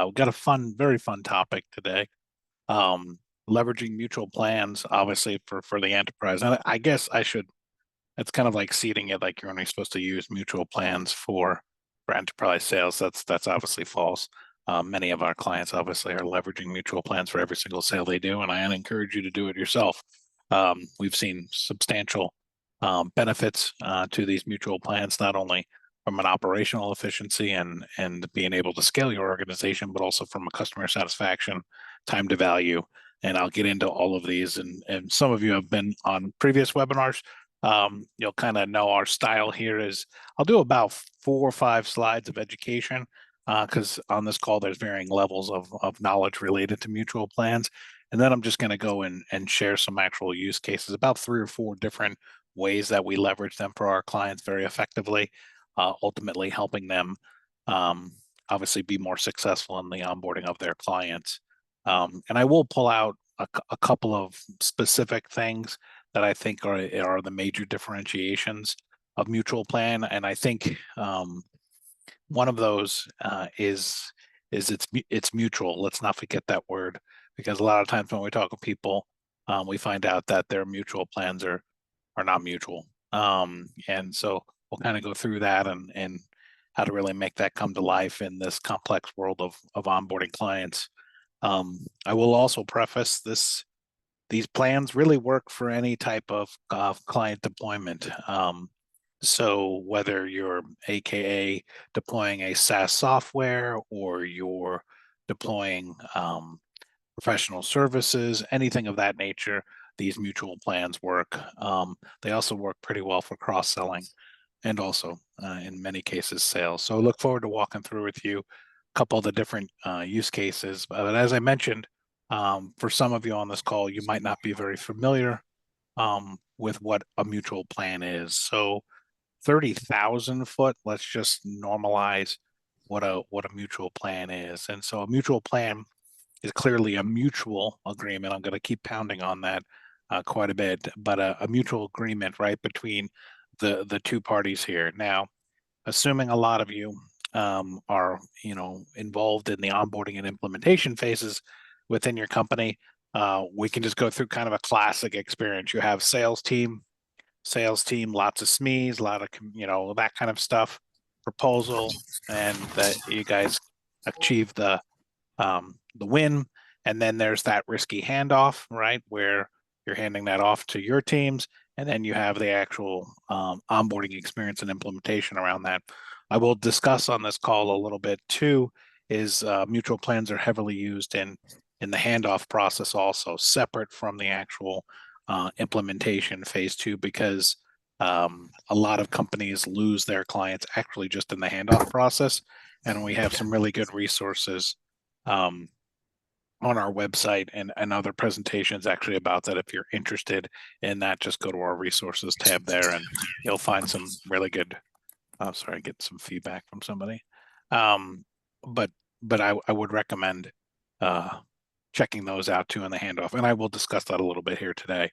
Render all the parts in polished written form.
We've got a very fun topic today. Um, Leveraging mutual plans, obviously for the enterprise. And I guess I should. It's kind of like seeding it, like you're only supposed to use mutual plans for enterprise sales. That's obviously false. Many of our clients obviously are leveraging mutual plans for every single sale they do, and I encourage you to do it yourself. We've seen substantial benefits to these mutual plans, not only from an operational efficiency and being able to scale your organization, but also from a customer satisfaction, time to value. And I'll get into all of these. And some of you have been on previous webinars. You'll kind of know our style here is I'll do about 4 or 5 slides of education because on this call there's varying levels of knowledge related to mutual plans. And then I'm just going to go and share some actual use cases, about 3 or 4 different ways that we leverage them for our clients very effectively, ultimately helping them um, obviously be more successful in the onboarding of their clients. And I will pull out a couple of specific things that I think are the major differentiations of mutual plan. And I think one of those is it's mutual. Let's not forget that word, because a lot of times when we talk with people, we find out that their mutual plans are not mutual. And so we'll kind of go through that and how to really make that come to life in this complex world of onboarding clients. I will also preface these plans really work for any type of client deployment. So whether you're AKA deploying a SaaS software or you're deploying professional services, anything of that nature, these mutual plans work. They also work pretty well for cross-selling and also in many cases sales. So I look forward to walking through with you a couple of the different use cases. But as I mentioned, for some of you on this call, you might not be very familiar with what a mutual plan is. So 30,000 foot, let's just normalize what a mutual plan is. And so a mutual plan is clearly a mutual agreement. I'm going to keep pounding on that quite a bit, but a mutual agreement, right, between the two parties here. Now, assuming a lot of you are involved in the onboarding and implementation phases within your company, we can just go through kind of a classic experience. You have sales team, lots of SMEs, a lot of that kind of stuff, proposal, and that you guys achieve the win. And then there's that risky handoff, right, where you're handing that off to your teams, and then you have the actual onboarding experience and implementation around that. I will discuss on this call a little bit too. Is mutual plans are heavily used in the handoff process, also separate from the actual implementation phase 2, because a lot of companies lose their clients actually just in the handoff process, and we have some really good resources um, on our website and other presentations actually about that. If you're interested in that, just go to our resources tab there and you'll find some really good. Oh, sorry, get some feedback from somebody. Um, but I would recommend uh, checking those out too in the handoff, and I will discuss that a little bit here today.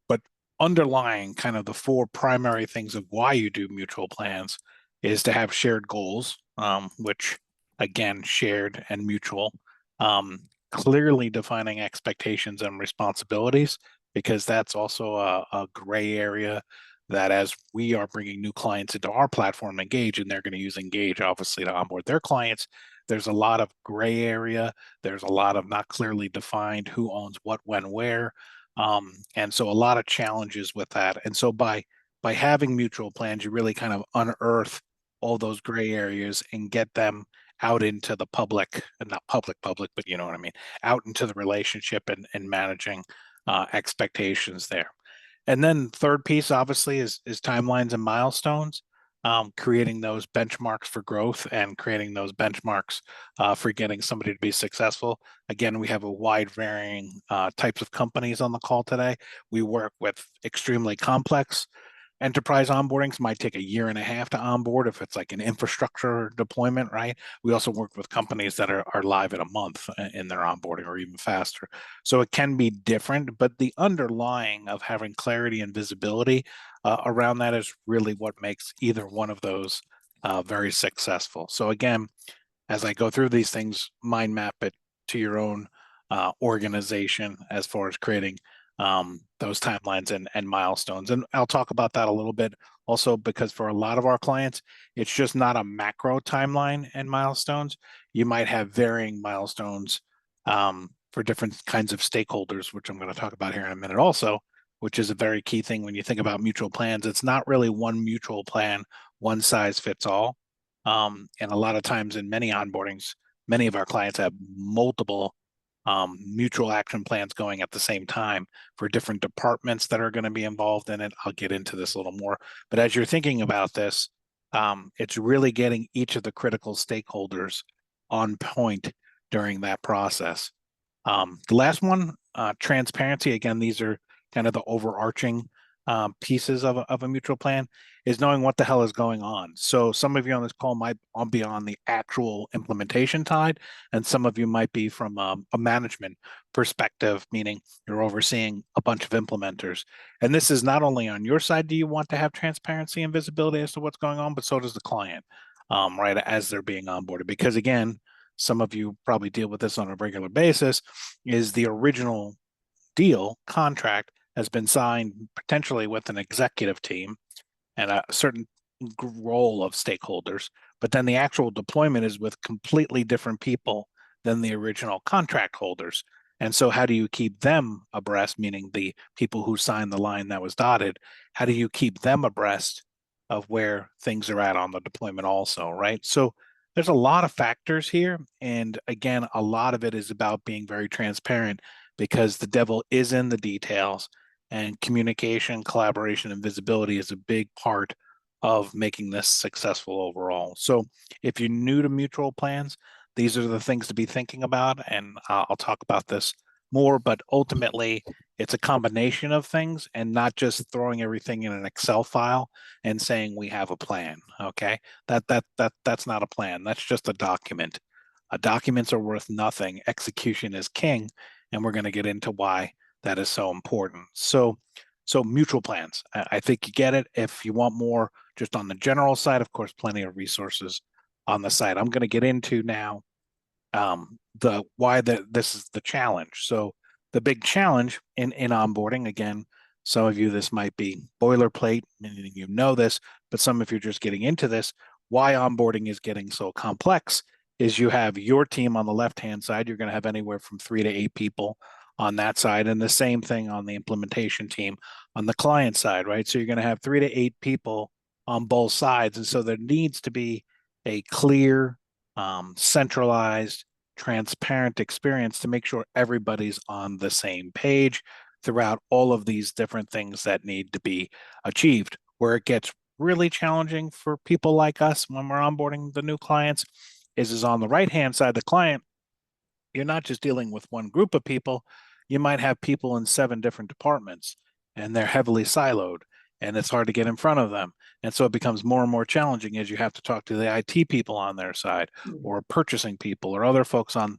But underlying kind of the 4 primary things of why you do mutual plans is to have shared goals, which again, shared and mutual. Um, Clearly defining expectations and responsibilities, because that's also a gray area that as we are bringing new clients into our platform, Engage, and they're going to use Engage obviously to onboard their clients, there's a lot of gray area. There's a lot of not clearly defined who owns what, when, where. And so a lot of challenges with that. And so by having mutual plans, you really kind of unearth all those gray areas and get them out into the public, not public, but you know what I mean, out into the relationship and managing expectations there. And then third piece, obviously, is timelines and milestones, creating those benchmarks for growth and creating those benchmarks for getting somebody to be successful. Again, we have a wide varying types of companies on the call today. We work with extremely complex enterprise onboardings, might take a year and a half to onboard if it's like an infrastructure deployment, right? We also work with companies that are live in a month in their onboarding or even faster. So it can be different, but the underlying of having clarity and visibility around that is really what makes either one of those very successful. So again, as I go through these things, mind map it to your own organization as far as creating those timelines and milestones. And I'll talk about that a little bit also, because for a lot of our clients, it's just not a macro timeline and milestones. You might have varying milestones for different kinds of stakeholders, which I'm going to talk about here in a minute also, which is a very key thing when you think about mutual plans. It's not really one mutual plan, one size fits all. And a lot of times in many onboardings, many of our clients have multiple mutual action plans going at the same time for different departments that are going to be involved in it. I'll get into this a little more. But as you're thinking about this, it's really getting each of the critical stakeholders on point during that process. The last one, transparency. Again, these are kind of the overarching pieces of a mutual plan, is knowing what the hell is going on. So some of you on this call might be on the actual implementation side, and some of you might be from a management perspective, meaning you're overseeing a bunch of implementers. And this is not only on your side, do you want to have transparency and visibility as to what's going on, but so does the client, right, as they're being onboarded. Because again, some of you probably deal with this on a regular basis, is the original deal contract has been signed potentially with an executive team and a certain role of stakeholders, but then the actual deployment is with completely different people than the original contract holders. And so how do you keep them abreast, meaning the people who signed the line that was dotted, how do you keep them abreast of where things are at on the deployment also, right? So there's a lot of factors here. And again, a lot of it is about being very transparent, because the devil is in the details, and communication, collaboration, and visibility is a big part of making this successful overall. So if you're new to mutual plans, these are the things to be thinking about. And I'll talk about this more, but ultimately it's a combination of things and not just throwing everything in an Excel file and saying we have a plan. Okay. That's not a plan. That's just a document. Documents are worth nothing. Execution is king. And we're going to get into why that is so important. So mutual plans, I think you get it. If you want more just on the general side, of course, plenty of resources on the site. I'm going to get into now the why this is the challenge. So the big challenge in onboarding, again, some of you, this might be boilerplate, meaning you know this, but some of you are just getting into this. Why onboarding is getting so complex is you have your team on the left-hand side. You're going to have anywhere from 3 to 8 people on that side, and the same thing on the implementation team on the client side, right? So you're going to have 3 to 8 people on both sides. And so there needs to be a clear, centralized, transparent experience to make sure everybody's on the same page throughout all of these different things that need to be achieved. Where it gets really challenging for people like us when we're onboarding the new clients is on the right-hand side, the client, you're not just dealing with one group of people. You might have people in 7 different departments, and they're heavily siloed, and it's hard to get in front of them. And so it becomes more and more challenging as you have to talk to the IT people on their side, or purchasing people, or other folks on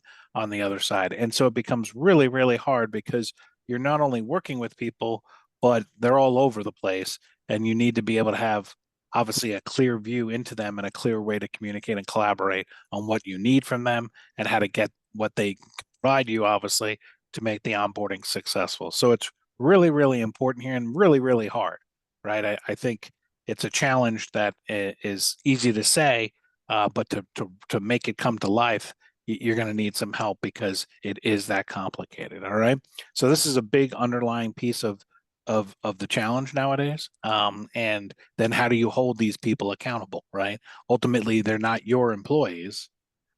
the other side. And so it becomes really, really hard, because you're not only working with people, but they're all over the place, and you need to be able to have obviously a clear view into them and a clear way to communicate and collaborate on what you need from them and how to get what they provide you, obviously, to make the onboarding successful. So it's really, really important here, and really, really hard, right? I think it's a challenge that is easy to say, but to make it come to life, you're going to need some help, because it is that complicated. All right. So this is a big underlying piece of the challenge nowadays. And then how do you hold these people accountable, right? Ultimately, they're not your employees,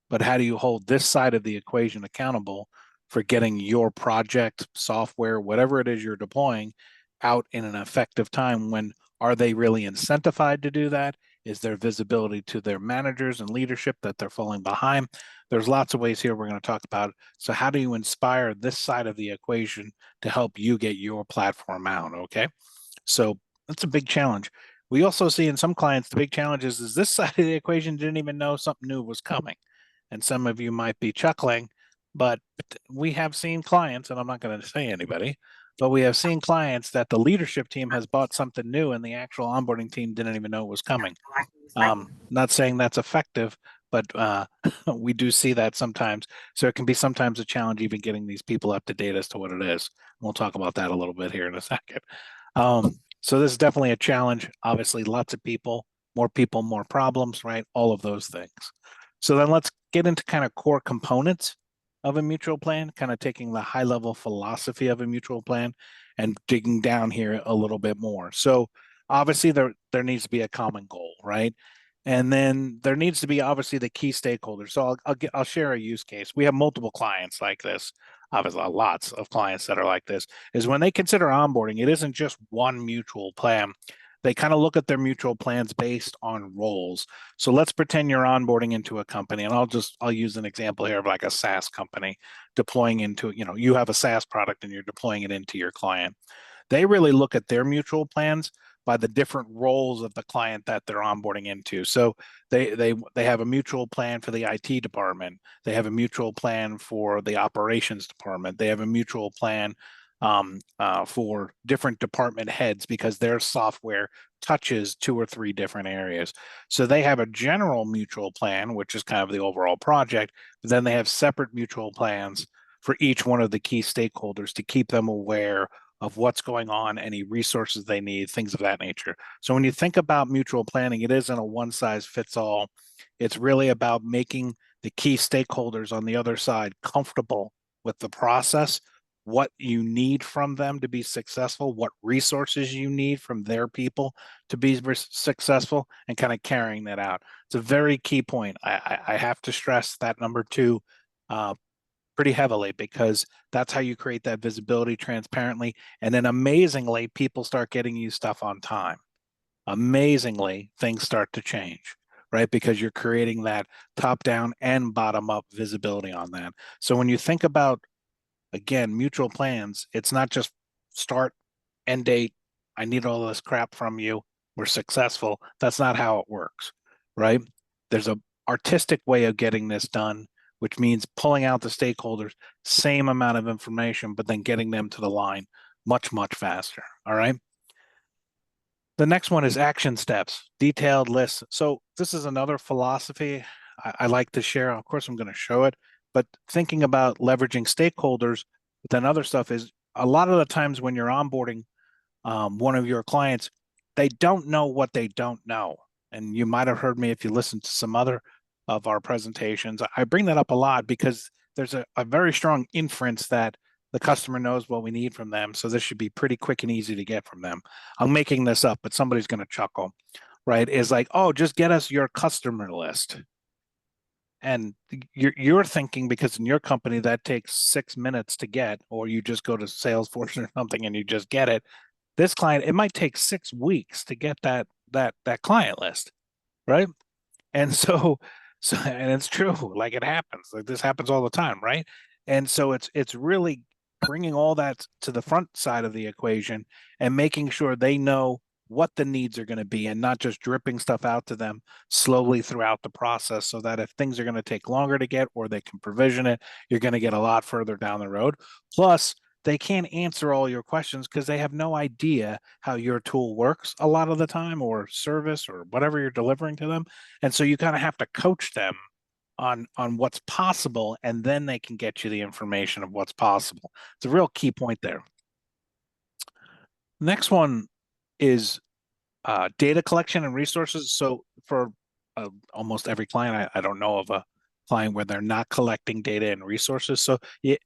but how do you hold this side of the equation accountable for getting your project, software, whatever it is you're deploying, out in an effective time? When are they really incentivized to do that? Is there visibility to their managers and leadership that they're falling behind? There's lots of ways here we're going to talk about. So how do you inspire this side of the equation to help you get your platform out? Okay. So that's a big challenge. We also see in some clients, the big challenge is this side of the equation didn't even know something new was coming. And some of you might be chuckling, but we have seen clients, and I'm not going to say anybody, but we have seen clients that the leadership team has bought something new and the actual onboarding team didn't even know it was coming. Not saying that's effective, but we do see that sometimes. So it can be sometimes a challenge even getting these people up to date as to what it is. We'll talk about that a little bit here in a second. So this is definitely a challenge. Obviously, lots of people, more problems, right? All of those things. So then let's get into kind of core components of a mutual plan, kind of taking the high level philosophy of a mutual plan and digging down here a little bit more. So obviously there needs to be a common goal, right? And then there needs to be obviously the key stakeholders. So I'll share a use case. We have multiple clients like this. Obviously, lots of clients that are like this. Is when they consider onboarding, it isn't just one mutual plan. They kind of look at their mutual plans based on roles. So let's pretend you're onboarding into a company, and I'll use an example here of like a SaaS company deploying into, you have a SaaS product and you're deploying it into your client. They really look at their mutual plans by the different roles of the client that they're onboarding into. So they have a mutual plan for the IT department. They have a mutual plan for the operations department. They have a mutual plan for different department heads because their software touches two or three different areas. So they have a general mutual plan, which is kind of the overall project, but then they have separate mutual plans for each one of the key stakeholders to keep them aware of what's going on, any resources they need, things of that nature. So when you think about mutual planning, it isn't a one size fits all. It's really about making the key stakeholders on the other side comfortable with the process, what you need from them to be successful, what resources you need from their people to be successful, and kind of carrying that out. It's a very key point. I have to stress that number two pretty heavily because that's how you create that visibility transparently. And then amazingly, people start getting you stuff on time. Amazingly, things start to change, right? Because you're creating that top down and bottom up visibility on that. So when you think about, again, mutual plans, it's not just start, end date. I need all this crap from you. We're successful. That's not how it works, right? There's a artistic way of getting this done, which means pulling out the stakeholders, same amount of information, but then getting them to the line much, much faster. All right. The next one is action steps, detailed lists. So this is another philosophy I like to share. Of course, I'm going to show it, but thinking about leveraging stakeholders, but then other stuff is a lot of the times when you're onboarding one of your clients, they don't know what they don't know. And you might have heard me if you listen to some other of our presentations. I bring that up a lot because there's a very strong inference that the customer knows what we need from them. So this should be pretty quick and easy to get from them. I'm making this up, but somebody's going to chuckle, right? Is like, oh, just get us your customer list. And you're thinking because in your company that takes 6 minutes to get, or you just go to Salesforce or something and you just get it. This client, it might take 6 weeks to get that client list, right? And and it's true, like it happens, like this happens all the time, right? And so it's really bringing all that to the front side of the equation and making sure they know what the needs are going to be and not just dripping stuff out to them slowly throughout the process so that if things are going to take longer to get or they can provision it, you're going to get a lot further down the road. Plus, they can't answer all your questions because they have no idea how your tool works a lot of the time or service or whatever you're delivering to them. And so you kind of have to coach them on what's possible, and then they can get you the information of what's possible. It's a real key point there. Next one is data collection and resources. So for almost every client, I don't know of a client where they're not collecting data and resources. So you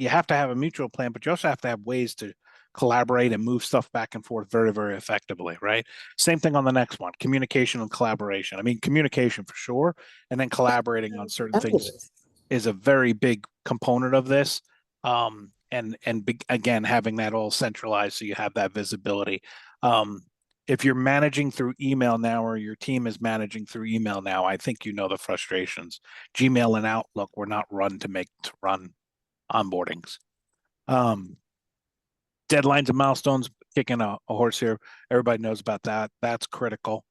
have to have a mutual plan, but you also have to have ways to collaborate and move stuff back and forth very, very effectively, right? Same thing on the next one, communication and collaboration. I mean, communication for sure, and then collaborating on certain things is a very big component of this. Again, having that all centralized so you have that visibility. If you're managing through email now or your team is managing through email now, I think you know the frustrations. Gmail and Outlook were not run to run onboardings. Deadlines and milestones, kicking a horse here. Everybody knows about that. That's critical.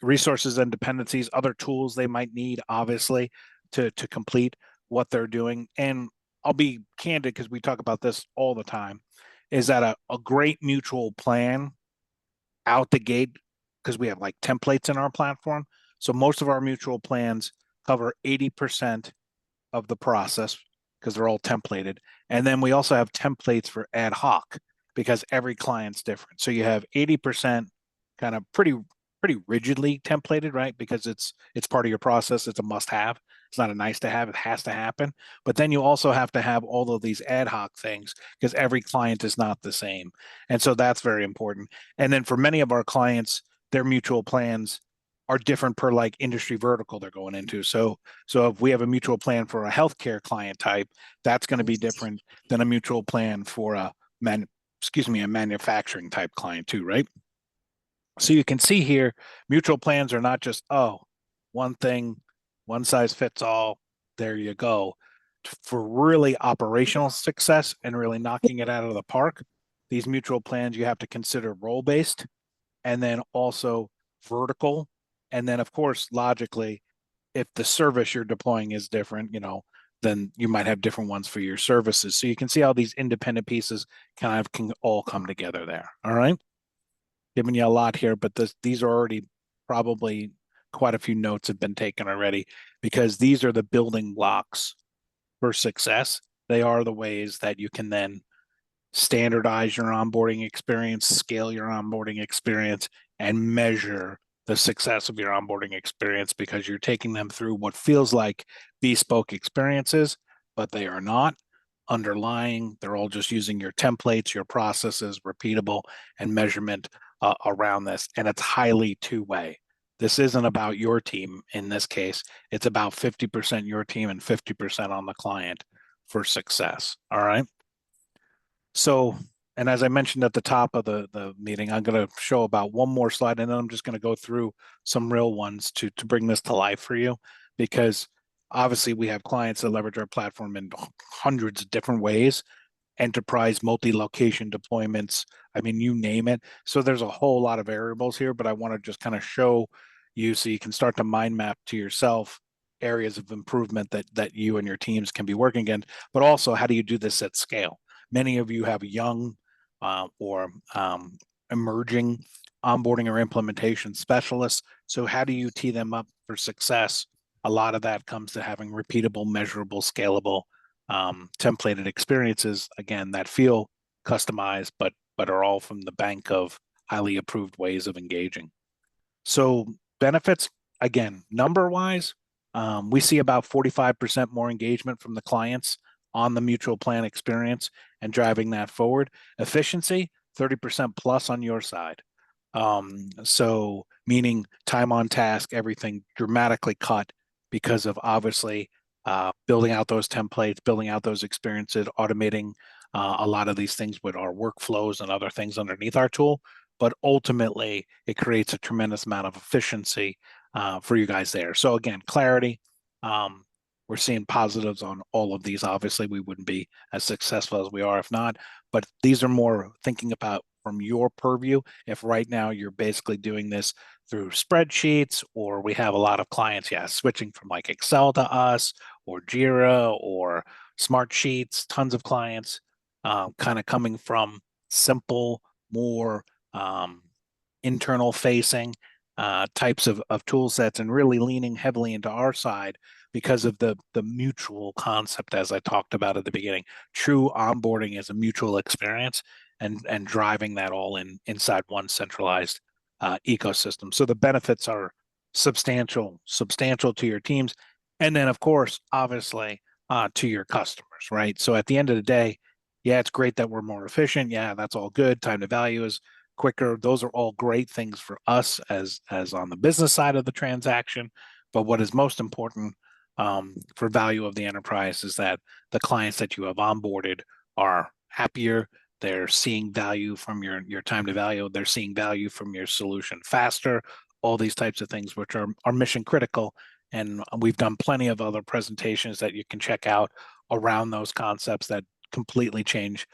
Resources and dependencies, other tools they might need, obviously, to complete what they're doing. And I'll be candid because we talk about this all the time, is that a great mutual plan out the gate, because we have like templates in our platform. So most of our mutual plans cover 80% of the process because they're all templated. And then we also have templates for ad hoc because every client's different. So you have 80% kind of pretty rigidly templated, right? Because it's part of your process. It's a must have. It's not a nice to have. It has to happen. But then you also have to have all of these ad hoc things because every client is not the same. And so that's very important. And then for many of our clients, their mutual plans are different per like industry vertical they're going into. So if we have a mutual plan for a healthcare client type, that's going to be different than a mutual plan for a a manufacturing type client too, right? So you can see here, mutual plans are not just, oh, one thing, one size fits all, there you go. For really operational success and really knocking it out of the park, these mutual plans you have to consider role based and then also vertical. And then, of course, logically, if the service you're deploying is different, then you might have different ones for your services. So you can see how these independent pieces kind of can all come together there. All right. Giving you a lot here, but these are already probably quite a few notes have been taken already because these are the building blocks for success. They are the ways that you can then standardize your onboarding experience, scale your onboarding experience, and measure the success of your onboarding experience because you're taking them through what feels like bespoke experiences, but they are not underlying. They're all just using your templates, your processes, repeatable, and measurement around this. And it's highly two-way. This isn't about your team in this case. It's about 50% your team and 50% on the client for success. All right. So, and as I mentioned at the top of the meeting, I'm going to show about one more slide, and then I'm just going to go through some real ones to bring this to life for you, because obviously we have clients that leverage our platform in hundreds of different ways, enterprise multi-location deployments. I mean, you name it. So there's a whole lot of variables here, but I want to just kind of show you so you can start to mind map to yourself areas of improvement that you and your teams can be working in, but also how do you do this at scale? Many of you have young or emerging onboarding or implementation specialists. So how do you tee them up for success? A lot of that comes to having repeatable, measurable, scalable, templated experiences, again, that feel customized, but are all from the bank of highly approved ways of engaging. So benefits, again, number wise, we see about 45% more engagement from the clients on the mutual plan experience and driving that forward. Efficiency, 30% plus on your side. So meaning time on task, everything dramatically cut because of obviously building out those templates, building out those experiences, automating a lot of these things with our workflows and other things underneath our tool. But ultimately, it creates a tremendous amount of efficiency for you guys there. So again, clarity. We're seeing positives on all of these. Obviously, we wouldn't be as successful as we are if not. But these are more thinking about from your purview. If right now you're basically doing this through spreadsheets, or we have a lot of clients, switching from like Excel to us, or Jira, or Smart Sheets, tons of clients kind of coming from simple, more internal facing types of tool sets and really leaning heavily into our side because of the mutual concept, as I talked about at the beginning. True onboarding is a mutual experience and driving that all inside one centralized ecosystem. So the benefits are substantial to your teams. And then, of course, obviously, to your customers, right? So at the end of the day, yeah, it's great that we're more efficient. Yeah, that's all good. Time to value is quicker. Those are all great things for us as on the business side of the transaction. But what is most important for value of the enterprise is that the clients that you have onboarded are happier. They're seeing value from your time to value. They're seeing value from your solution faster. All these types of things, which are mission critical. And we've done plenty of other presentations that you can check out around those concepts that completely change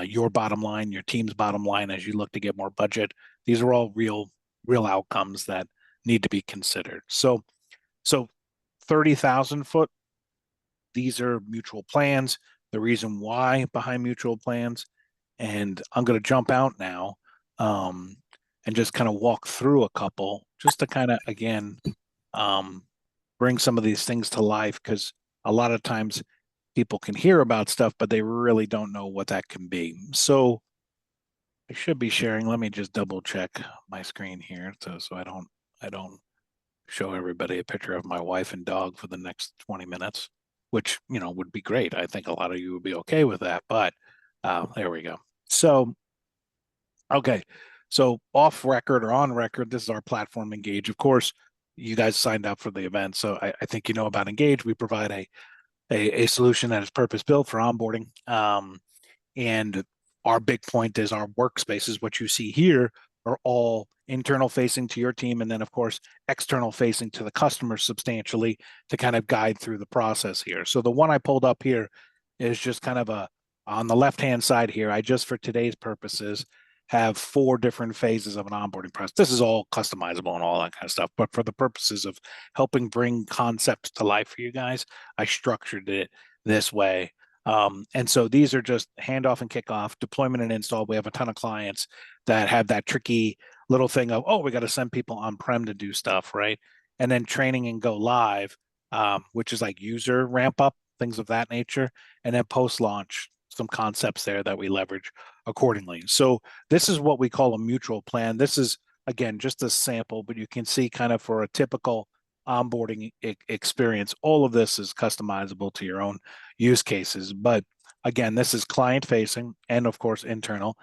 your bottom line, your team's bottom line as you look to get more budget. These are all real outcomes that need to be considered. So 30,000 foot, these are mutual plans, the reason why behind mutual plans. And I'm going to jump out now and just kind of walk through a couple just to kind of, again, bring some of these things to life, because a lot of times people can hear about stuff, but they really don't know what that can be. So I should be sharing. Let me just double check my screen here, so I don't show everybody a picture of my wife and dog for the next 20 minutes, which would be great. I think a lot of you would be okay with that, but there we go. So okay, so off record or on record, this is our platform Engage. Of course, you guys signed up for the event, so I think you know about Engage. We provide a solution that is purpose built for onboarding. And our big point is our workspaces. What you see here are all internal facing to your team, and then of course external facing to the customer substantially to kind of guide through the process here. So the one I pulled up here is just kind of a on the left hand side here. I just for today's purposes have 4 different phases of an onboarding process. This is all customizable and all that kind of stuff, but for the purposes of helping bring concepts to life for you guys, I structured it this way. And so these are just handoff and kickoff, deployment and install. We have a ton of clients that have that tricky little thing of, oh, we got to send people on-prem to do stuff, right? And then training and go live, which is like user ramp up, things of that nature. And then post-launch, some concepts there that we leverage accordingly. So this is what we call a mutual plan. This is, again, just a sample, but you can see kind of for a typical onboarding experience, all of this is customizable to your own use cases. But again, this is client facing and of course internal.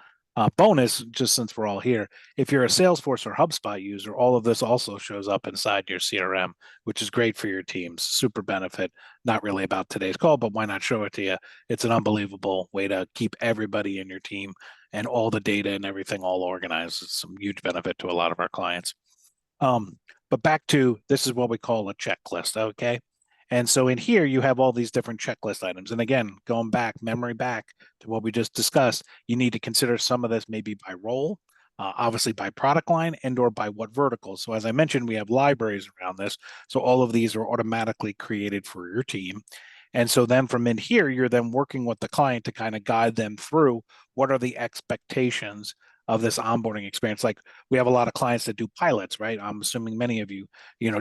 Bonus, just since we're all here, if you're a Salesforce or HubSpot user, all of this also shows up inside your CRM, which is great for your teams. Super benefit. Not really about today's call, but why not show it to you? It's an unbelievable way to keep everybody in your team and all the data and everything all organized. It's some huge benefit to a lot of our clients. But back to this is what we call a checklist, okay? And so in here, you have all these different checklist items. And again, going back, memory back to what we just discussed, you need to consider some of this maybe by role, obviously by product line and or by what vertical. So as I mentioned, we have libraries around this. So all of these are automatically created for your team. And so then from in here, you're then working with the client to kind of guide them through what are the expectations of this onboarding experience. Like we have a lot of clients that do pilots, right? I'm assuming many of you,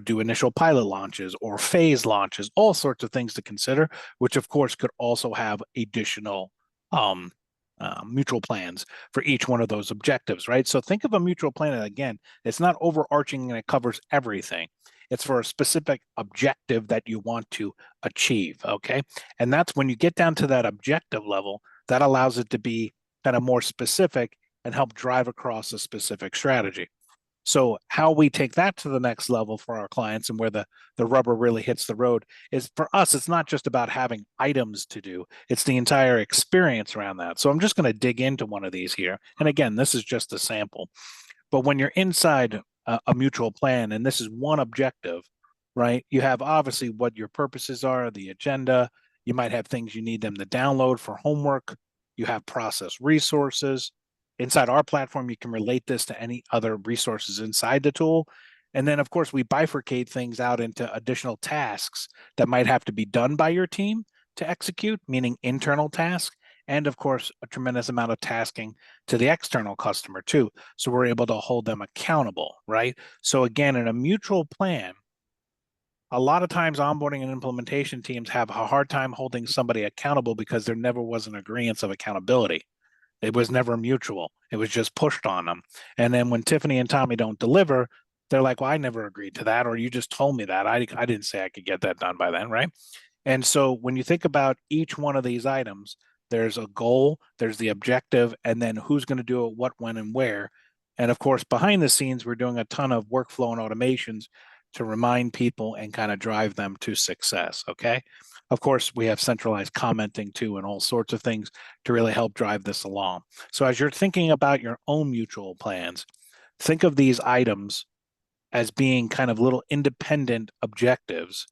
do initial pilot launches or phase launches, all sorts of things to consider, which of course could also have additional mutual plans for each one of those objectives, right? So think of a mutual plan, and again, it's not overarching and it covers everything. It's for a specific objective that you want to achieve, okay? And that's when you get down to that objective level, that allows it to be kind of more specific and help drive across a specific strategy. So how we take that to the next level for our clients and where the rubber really hits the road is for us, it's not just about having items to do, it's the entire experience around that. So I'm just going to dig into one of these here. And again, this is just a sample. But when you're inside a mutual plan, and this is one objective, right? You have obviously what your purposes are, the agenda. You might have things you need them to download for homework. You have process resources. Inside our platform, you can relate this to any other resources inside the tool. And then, of course, we bifurcate things out into additional tasks that might have to be done by your team to execute, meaning internal tasks, and of course, a tremendous amount of tasking to the external customer too. So we're able to hold them accountable, right? So again, in a mutual plan, a lot of times onboarding and implementation teams have a hard time holding somebody accountable because there never was an agreement of accountability. It was never mutual. It was just pushed on them. And then when Tiffany and Tommy don't deliver, they're like, well, I never agreed to that, or you just told me that. I didn't say I could get that done by then, right? And so when you think about each one of these items, there's a goal, there's the objective, and then who's going to do it, what, when, and where. And of course, behind the scenes, we're doing a ton of workflow and automations to remind people and kind of drive them to success. Okay. Of course, we have centralized commenting too, and all sorts of things to really help drive this along. So as you're thinking about your own mutual plans, think of these items as being kind of little independent objectives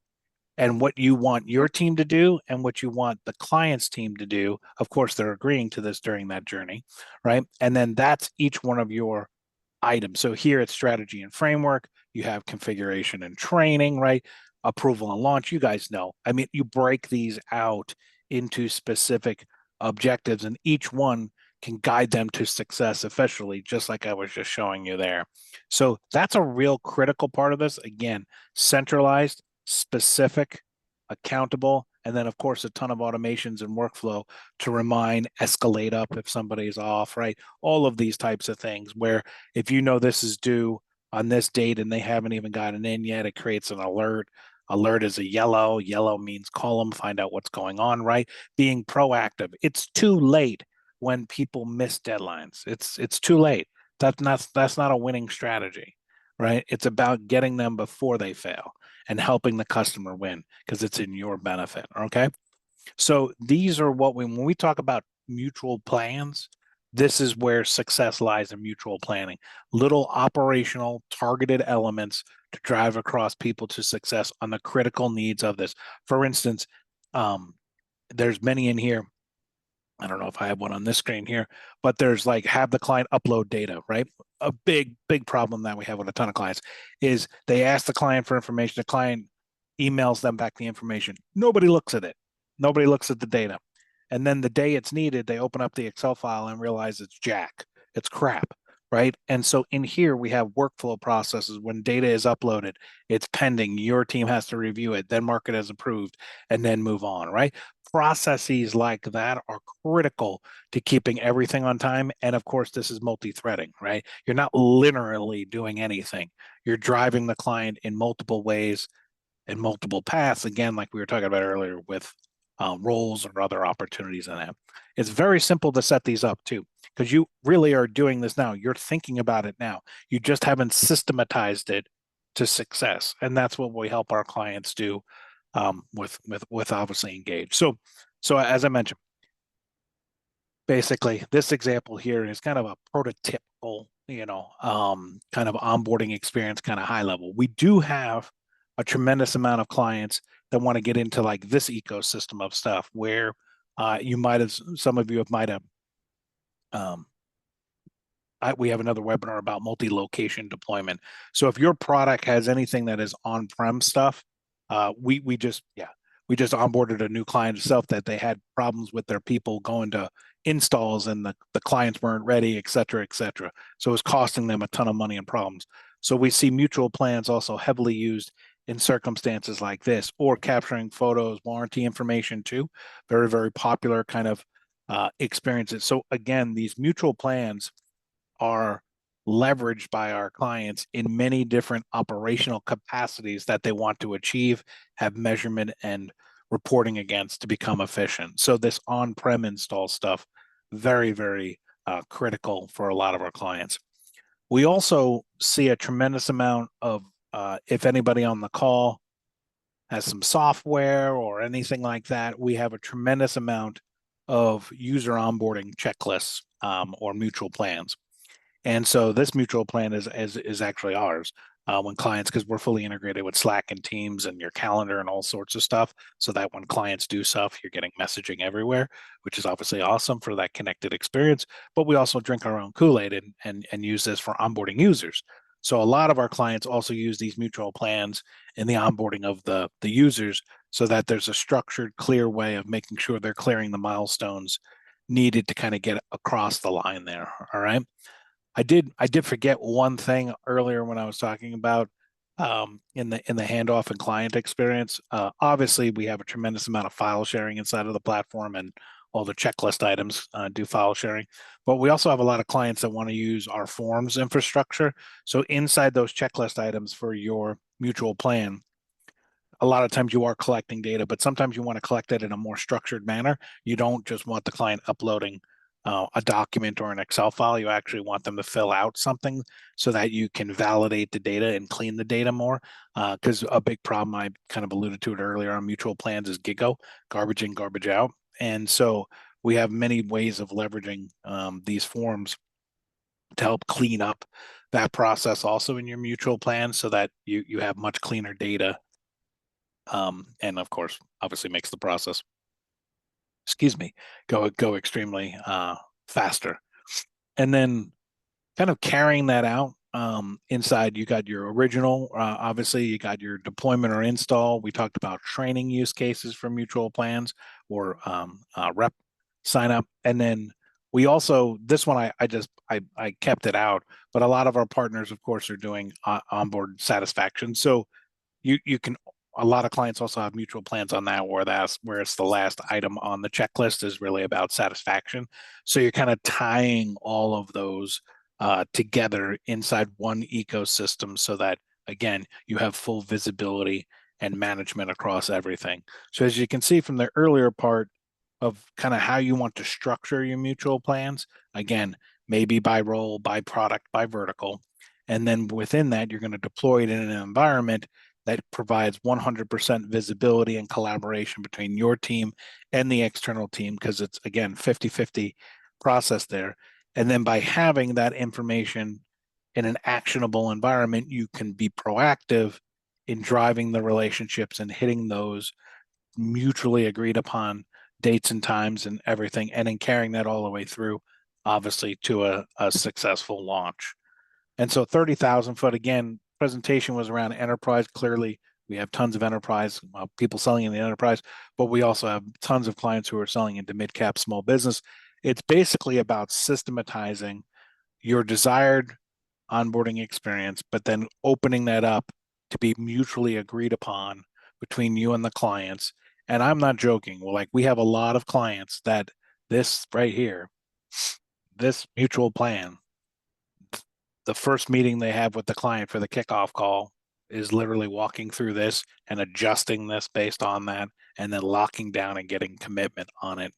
and what you want your team to do and what you want the client's team to do. Of course, they're agreeing to this during that journey, right? And then that's each one of your items. So here it's strategy and framework. You have configuration and training, right? Approval and launch. You guys know. I mean, you break these out into specific objectives, and each one can guide them to success officially, just like I was just showing you there. So that's a real critical part of this. Again, centralized, specific, accountable, and then of course a ton of automations and workflow to remind, escalate up if somebody's off, right? All of these types of things where if you know this is due on this date and they haven't even gotten in yet, it creates an alert. Alert is a yellow. Yellow means call them, find out what's going on, right? Being proactive. It's too late when people miss deadlines. It's too late. That's not a winning strategy, right? It's about getting them before they fail and helping the customer win because it's in your benefit. Okay. So these are what when we talk about mutual plans, this is where success lies in mutual planning. Little operational targeted elements to drive across people to success on the critical needs of this. For instance, there's many in here. I don't know if I have one on this screen here, but there's like have the client upload data, right? A big problem that we have with a ton of clients is they ask the client for information. The client emails them back the information. Nobody looks at it. Nobody looks at the data. And then the day it's needed, they open up the Excel file and realize it's jack. It's crap, right? And so in here, we have workflow processes. When data is uploaded, it's pending. Your team has to review it, then mark it as approved, and then move on, right? Processes like that are critical to keeping everything on time. And of course, this is multi-threading, right? You're not literally doing anything. You're driving the client in multiple ways and multiple paths, again, like we were talking about earlier with roles or other opportunities in that. It's very simple to set these up too, because you really are doing this now. You're thinking about it now. You just haven't systematized it to success. And that's what we help our clients do with obviously Engage. So as I mentioned, basically this example here is kind of a prototypical, kind of onboarding experience, kind of high level. We do have a tremendous amount of clients that want to get into like this ecosystem of stuff where you might have, some of you might have um, we have another webinar about multi-location deployment. So if your product has anything that is on-prem stuff, we just onboarded a new client itself that they had problems with their people going to installs and the clients weren't ready, et cetera, et cetera. So it was costing them a ton of money and problems. So we see mutual plans also heavily used in circumstances like this, or capturing photos, warranty information too. Very, very popular kind of experiences. So again, these mutual plans are leveraged by our clients in many different operational capacities that they want to achieve, have measurement and reporting against to become efficient. So this on-prem install stuff, very, very critical for a lot of our clients. We also see a tremendous amount of, if anybody on the call has some software or anything like that, we have a tremendous amount of user onboarding checklists or mutual plans. And so this mutual plan is actually ours when clients, because we're fully integrated with Slack and Teams and your calendar and all sorts of stuff, so that when clients do stuff, you're getting messaging everywhere, which is obviously awesome for that connected experience. But we also drink our own Kool-Aid and use this for onboarding users. So a lot of our clients also use these mutual plans in the onboarding of the users so that there's a structured, clear way of making sure they're clearing the milestones needed to kind of get across the line there. All right. I did forget one thing earlier when I was talking about in the handoff and client experience. Obviously, we have a tremendous amount of file sharing inside of the platform, and all the checklist items do file sharing. But we also have a lot of clients that want to use our forms infrastructure. So inside those checklist items for your mutual plan, a lot of times you are collecting data, but sometimes you want to collect it in a more structured manner. You don't just want the client uploading a document or an Excel file. You actually want them to fill out something so that you can validate the data and clean the data more. Because a big problem, I kind of alluded to it earlier on mutual plans, is GIGO, garbage in, garbage out. And so we have many ways of leveraging these forms to help clean up that process also in your mutual plan so that you have much cleaner data, and of course, obviously makes the process, excuse me, go extremely faster. And then kind of carrying that out inside, you got your original, obviously you got your deployment or install. We talked about training use cases for mutual plans or rep sign up. And then we also, this one I kept it out, but a lot of our partners, of course, are doing onboard satisfaction. So you can a lot of clients also have mutual plans on that, where it's the last item on the checklist is really about satisfaction. So you're kind of tying all of those together inside one ecosystem so that, again, you have full visibility and management across everything. So as you can see from the earlier part of kind of how you want to structure your mutual plans, again, maybe by role, by product, by vertical. And then within that, you're going to deploy it in an environment that provides 100% visibility and collaboration between your team and the external team, because it's, again, 50-50 process there. And then by having that information in an actionable environment, you can be proactive in driving the relationships and hitting those mutually agreed upon dates and times and everything, and then carrying that all the way through, obviously, to a successful launch. And so 30,000 foot, again, presentation was around enterprise. Clearly, we have tons of enterprise people selling in the enterprise, but we also have tons of clients who are selling into mid-cap small business. It's basically about systematizing your desired onboarding experience, but then opening that up to be mutually agreed upon between you and the clients. And I'm not joking. Well, like, we have a lot of clients that this right here, this mutual plan, the first meeting they have with the client for the kickoff call is literally walking through this and adjusting this based on that, and then locking down and getting commitment on it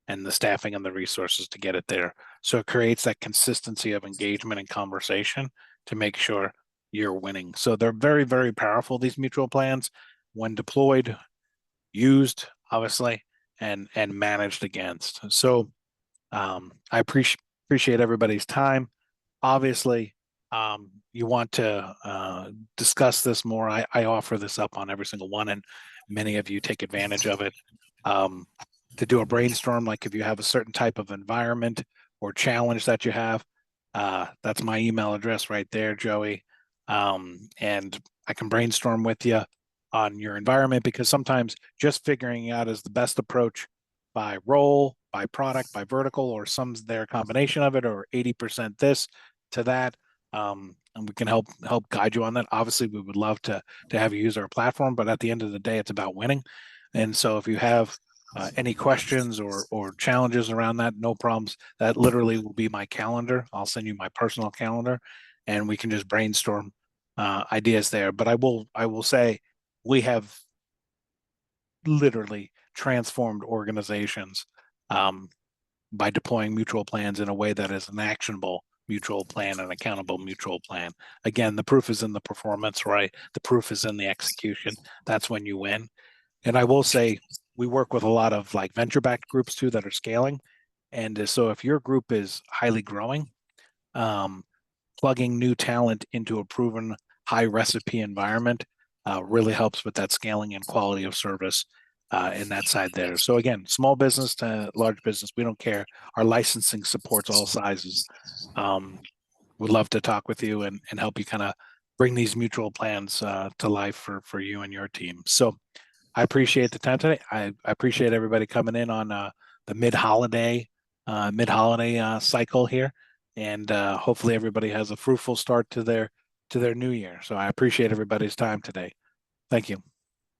and the staffing and the resources to get it there. So it creates that consistency of engagement and conversation to make sure you're winning. So they're very, very powerful, these mutual plans, when deployed, used, obviously, and managed against. So I appreciate everybody's time. Obviously, you want to discuss this more. I offer this up on every single one, and many of you take advantage of it. To do a brainstorm, like if you have a certain type of environment or challenge that you have, that's my email address right there, Joey. And I can brainstorm with you on your environment, because sometimes just figuring out is the best approach by role, by product, by vertical, or some's their combination of it, or 80% this to that. And we can help guide you on that. Obviously, we would love to have you use our platform, but at the end of the day, it's about winning. And so if you have any questions or challenges around that, no problems. That literally will be my calendar. I'll send you my personal calendar, and we can just brainstorm ideas there. But I will say, we have literally transformed organizations by deploying mutual plans in a way that is an actionable mutual plan and accountable mutual plan. Again, the proof is in the performance, right? The proof is in the execution. That's when you win. And I will say, we work with a lot of like venture-backed groups too that are scaling. And so if your group is highly growing, plugging new talent into a proven high recipe environment really helps with that scaling and quality of service in that side there. So again, small business to large business, we don't care. Our licensing supports all sizes. We'd love to talk with you and help you kind of bring these mutual plans to life for you and your team. So I appreciate the time today. I appreciate everybody coming in on the mid-holiday cycle here, and hopefully everybody has a fruitful start to their new year. So I appreciate everybody's time today. Thank you.